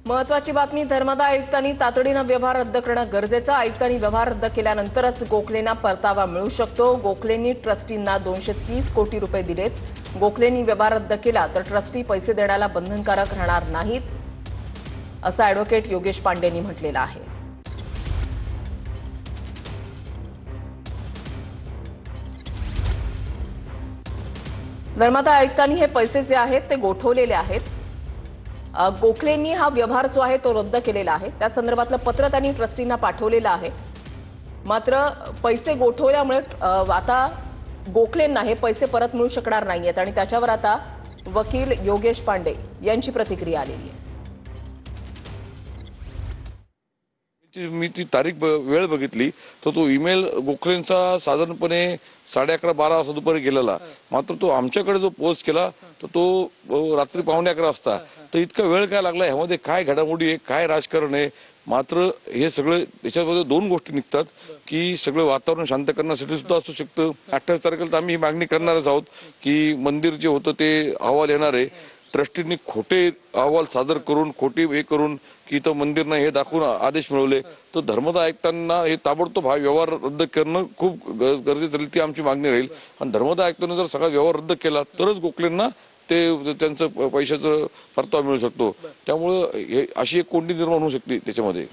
महत्वाची बातमी, धर्मादाय आयुक्तांनी तातडीने व्यवहार रद्द करणं गरजेचं. आयुक्तांनी व्यवहार रद्द केल्यानंतरच गोखलेंना परतावा मिळू शकतो. गोखलेंनी ट्रस्टींना 230 कोटी रुपये दिलेत. गोखलेंनी व्यवहार रद्द केला तर ट्रस्टी पैसे देण्याला बंधनकारक राहणार नाहीत, असं ॲडव्होकेट योगेश पांडेंनी म्हटलेलं आहे. धर्मादाय आयुक्तांनी हे पैसे जे आहेत ते गोठवलेले आहेत. गोखलेंनी हा व्यवहार जो आहे तो रद्द केलेला आहे. त्या संदर्भातलं पत्र त्यांनी ट्रस्टींना पाठवलेलं आहे. मात्र पैसे गोठवल्यामुळे आता गोखलेंना हे पैसे परत मिळू शकणार नाहीयेत आणि त्याच्यावर आता वकील योगेश पांडे यांची प्रतिक्रिया आलेली आहे. मी ती तारीख वेळ बघितली तर तो ईमेल गोखलेंचा साधारणपणे 11:30-12 वाजता दुपारी गेलेला. मात्र तो आमच्याकडे जो पोस्ट केला तर तो रात्री 11:45 वाजता. तर इतका वेळ काय लागला, ह्यामध्ये काय घडामोडी आहे, काय राजकारण आहे. मात्र हे सगळं याच्यामध्ये दोन गोष्टी निघतात की सगळं वातावरण शांत करण्यासाठी सुद्धा असू शकतं. 28 तारखेला तर आम्ही ही मागणी करणारच आहोत की मंदिर जे होतं ते अहवाल येणार आहे. ट्रस्टींनी खोटे अहवाल सादर करून खोटे हे करून की तो मंदिर नाही हे दाखवून आदेश मिळवले. तर धर्मादाय आयुक्तांना हे ताबडतोब हा व्यवहार रद्द करणं खूप गरजेचं राहील, ती आमची मागणी राहील. आणि धर्मादाय आयुक्तांनी जर सगळा व्यवहार रद्द केला तरच गोखलेंना ते त्यांचं पैशाचं परतावा मिळू शकतो. त्यामुळं अशी एक कोंडी निर्माण होऊ शकते त्याच्यामध्ये.